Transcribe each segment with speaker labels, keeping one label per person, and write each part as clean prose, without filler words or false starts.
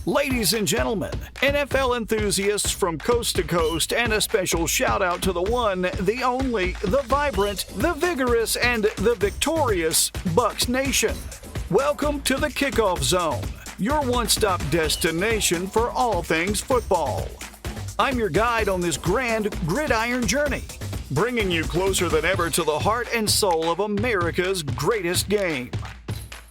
Speaker 1: Ladies and gentlemen, NFL enthusiasts from coast to coast, and a special shout out to the one, the only, the vibrant, the vigorous, and the victorious Bucs Nation. Welcome to the Kickoff Zone, your one-stop destination for all things football. I'm your guide on this grand gridiron journey, bringing you closer than ever to the heart and soul of America's greatest game.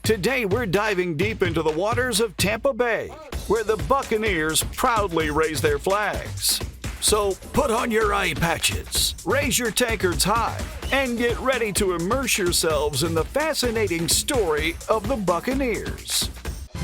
Speaker 1: Today we're diving deep into the waters of Tampa Bay, where the Buccaneers proudly raise their flags. So put on your eye patches, raise your tankards high, and get ready to immerse yourselves in the fascinating story of the Buccaneers.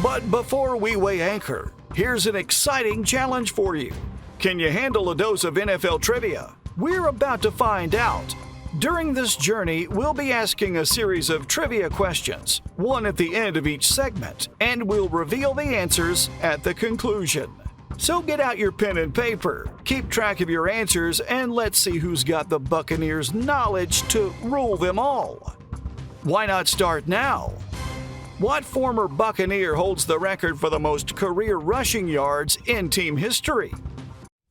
Speaker 1: But before we weigh anchor, here's an exciting challenge for you. Can you handle a dose of NFL trivia? We're about to find out. During this journey, we'll be asking a series of trivia questions, one at the end of each segment, and we'll reveal the answers at the conclusion. So get out your pen and paper, keep track of your answers, and let's see who's got the Buccaneers' knowledge to rule them all. Why not start now? What former Buccaneer holds the record for the most career rushing yards in team history?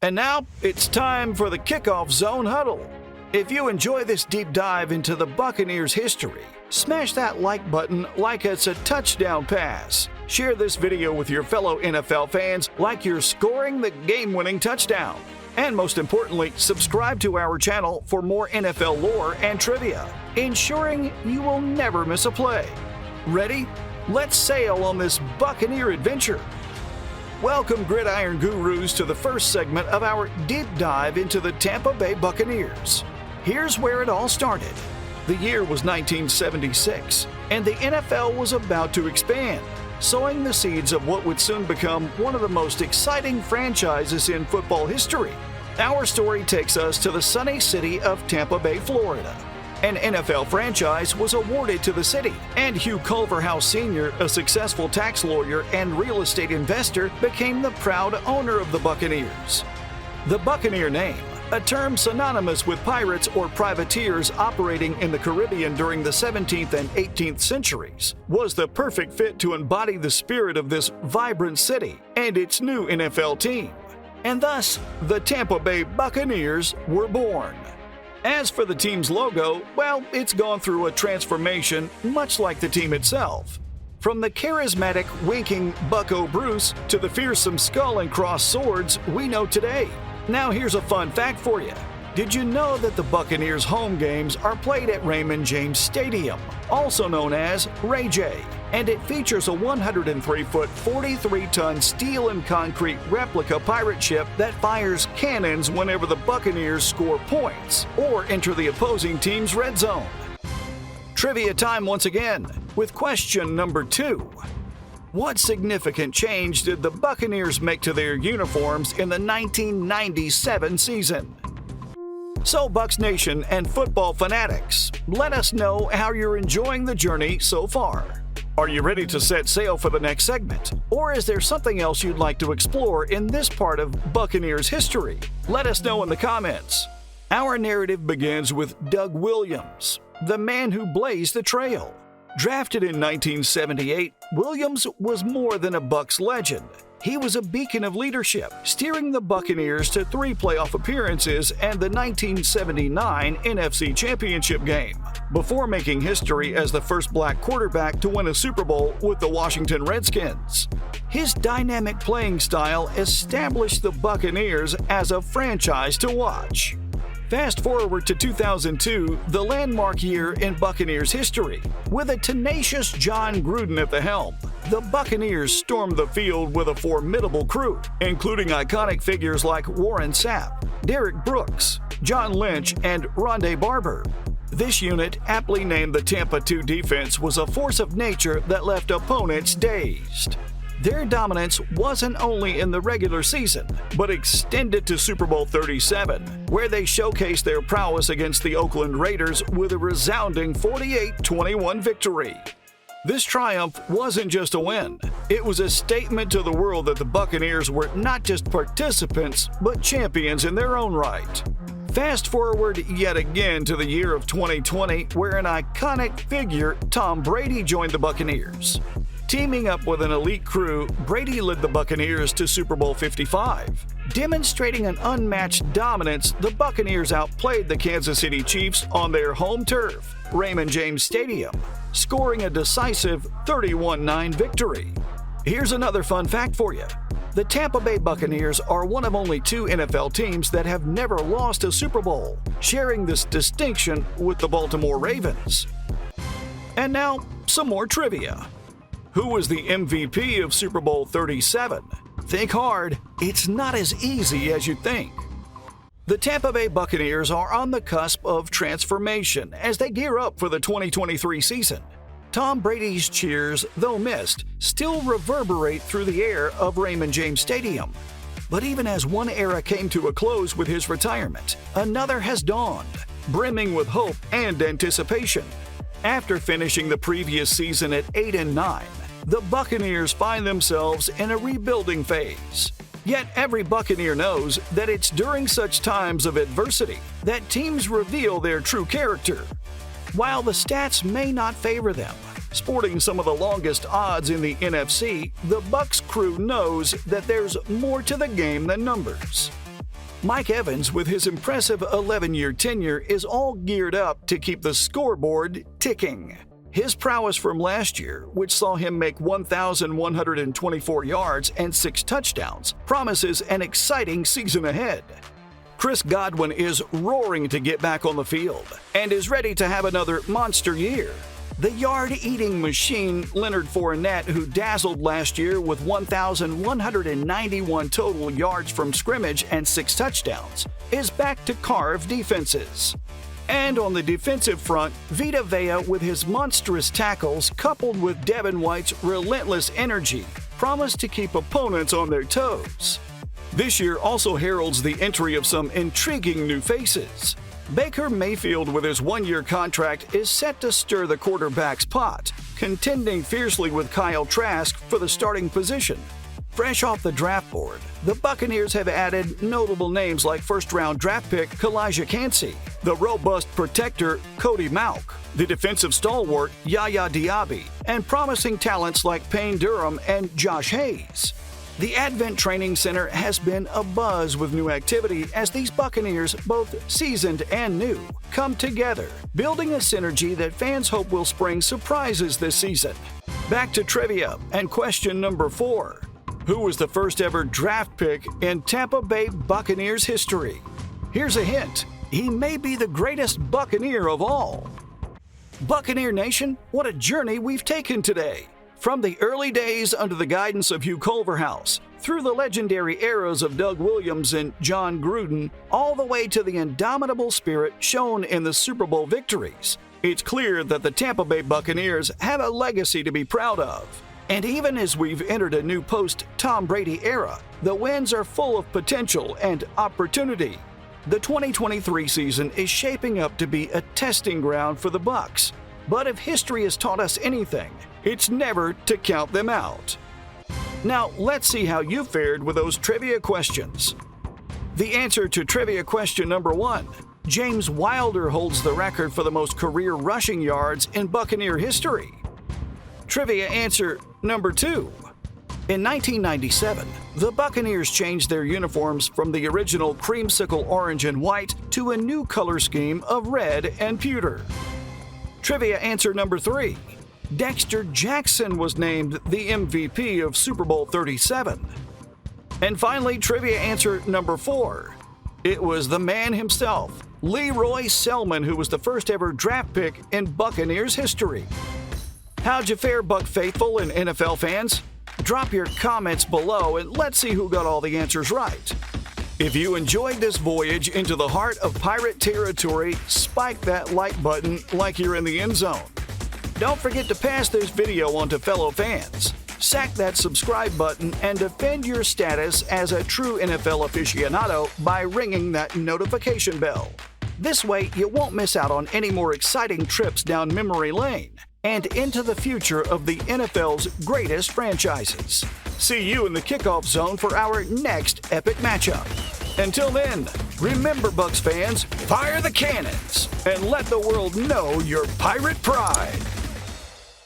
Speaker 1: And now, it's time for the Kickoff Zone Huddle. If you enjoy this deep dive into the Buccaneers' history, smash that like button like it's a touchdown pass. Share this video with your fellow NFL fans like you're scoring the game-winning touchdown. And most importantly, subscribe to our channel for more NFL lore and trivia, ensuring you will never miss a play. Ready? Let's sail on this Buccaneer adventure. Welcome, Gridiron Gurus, to the first segment of our deep dive into the Tampa Bay Buccaneers. Here's where it all started. The year was 1976, and the NFL was about to expand, sowing the seeds of what would soon become one of the most exciting franchises in football history. Our story takes us to the sunny city of Tampa Bay, Florida. An NFL franchise was awarded to the city, and Hugh Culverhouse Sr., a successful tax lawyer and real estate investor, became the proud owner of the Buccaneers. The Buccaneer name, a term synonymous with pirates or privateers operating in the Caribbean during the 17th and 18th centuries, was the perfect fit to embody the spirit of this vibrant city and its new NFL team. And thus, the Tampa Bay Buccaneers were born. As for the team's logo, well, it's gone through a transformation much like the team itself. From the charismatic, winking Bucko Bruce to the fearsome skull and cross swords we know today. Now here's a fun fact for you. Did you know that the Buccaneers' home games are played at Raymond James Stadium, also known as Ray J, and it features a 103-foot, 43-ton steel and concrete replica pirate ship that fires cannons whenever the Buccaneers score points or enter the opposing team's red zone. Trivia time once again, with question number 2. What significant change did the Buccaneers make to their uniforms in the 1997 season? So, Bucs Nation and football fanatics, let us know how you're enjoying the journey so far. Are you ready to set sail for the next segment? Or is there something else you'd like to explore in this part of Buccaneers history? Let us know in the comments. Our narrative begins with Doug Williams, the man who blazed the trail. Drafted in 1978, Williams was more than a Bucs legend. He was a beacon of leadership, steering the Buccaneers to 3 playoff appearances and the 1979 NFC Championship game, before making history as the first black quarterback to win a Super Bowl with the Washington Redskins. His dynamic playing style established the Buccaneers as a franchise to watch. Fast forward to 2002, the landmark year in Buccaneers history. With a tenacious John Gruden at the helm, the Buccaneers stormed the field with a formidable crew, including iconic figures like Warren Sapp, Derek Brooks, John Lynch, and Rondé Barber. This unit, aptly named the Tampa 2 defense, was a force of nature that left opponents dazed. Their dominance wasn't only in the regular season, but extended to Super Bowl 37, where they showcased their prowess against the Oakland Raiders with a resounding 48-21 victory. This triumph wasn't just a win. It was a statement to the world that the Buccaneers were not just participants, but champions in their own right. Fast forward yet again to the year of 2020, where an iconic figure, Tom Brady, joined the Buccaneers. Teaming up with an elite crew, Brady led the Buccaneers to Super Bowl 55. Demonstrating an unmatched dominance, the Buccaneers outplayed the Kansas City Chiefs on their home turf, Raymond James Stadium, scoring a decisive 31-9 victory. Here's another fun fact for you. The Tampa Bay Buccaneers are one of only 2 NFL teams that have never lost a Super Bowl, sharing this distinction with the Baltimore Ravens. And now, some more trivia. Who was the MVP of Super Bowl 37? Think hard. It's not as easy as you think. The Tampa Bay Buccaneers are on the cusp of transformation as they gear up for the 2023 season. Tom Brady's cheers, though missed, still reverberate through the air of Raymond James Stadium. But even as one era came to a close with his retirement, another has dawned, brimming with hope and anticipation. After finishing the previous season at 8-9, the Buccaneers find themselves in a rebuilding phase. Yet every Buccaneer knows that it's during such times of adversity that teams reveal their true character. While the stats may not favor them, sporting some of the longest odds in the NFC, the Bucs crew knows that there's more to the game than numbers. Mike Evans, with his impressive 11-year tenure, is all geared up to keep the scoreboard ticking. His prowess from last year, which saw him make 1,124 yards and 6 touchdowns, promises an exciting season ahead. Chris Godwin is roaring to get back on the field and is ready to have another monster year. The yard-eating machine Leonard Fournette, who dazzled last year with 1,191 total yards from scrimmage and 6 touchdowns, is back to carve defenses. And on the defensive front, Vita Vea, with his monstrous tackles coupled with Devin White's relentless energy, promise to keep opponents on their toes. This year also heralds the entry of some intriguing new faces. Baker Mayfield, with his 1-year contract, is set to stir the quarterback's pot, contending fiercely with Kyle Trask for the starting position. Fresh off the draft board, the Buccaneers have added notable names like first-round draft pick Kalijah Kancey, the robust protector Cody Mauch, the defensive stalwart Yaya Diaby, and promising talents like Payne Durham and Josh Hayes. The Advent Training Center has been abuzz with new activity as these Buccaneers, both seasoned and new, come together, building a synergy that fans hope will spring surprises this season. Back to trivia and question number 4. Who was the first ever draft pick in Tampa Bay Buccaneers history? Here's a hint. He may be the greatest Buccaneer of all. Buccaneer Nation, what a journey we've taken today. From the early days under the guidance of Hugh Culverhouse, through the legendary eras of Doug Williams and John Gruden, all the way to the indomitable spirit shown in the Super Bowl victories, it's clear that the Tampa Bay Buccaneers have a legacy to be proud of. And even as we've entered a new post-Tom Brady era, the wins are full of potential and opportunity. The 2023 season is shaping up to be a testing ground for the Bucs. But if history has taught us anything, it's never to count them out. Now, let's see how you fared with those trivia questions. The answer to trivia question number 1. James Wilder holds the record for the most career rushing yards in Buccaneer history. Trivia answer number 2. In 1997, the Buccaneers changed their uniforms from the original creamsicle orange and white to a new color scheme of red and pewter. Trivia answer number 3. Dexter Jackson was named the MVP of Super Bowl 37. And finally, trivia answer number 4. It was the man himself, Leroy Selman, who was the first ever draft pick in Buccaneers history. How'd you fare, Buck faithful and NFL fans? Drop your comments below and let's see who got all the answers right. If you enjoyed this voyage into the heart of Pirate territory, spike that like button like you're in the end zone. Don't forget to pass this video on to fellow fans. Sack that subscribe button and defend your status as a true NFL aficionado by ringing that notification bell. This way, you won't miss out on any more exciting trips down memory lane and into the future of the NFL's greatest franchises. See you in the Kickoff Zone for our next epic matchup. Until then, remember, Bucs fans, fire the cannons and let the world know your Pirate pride.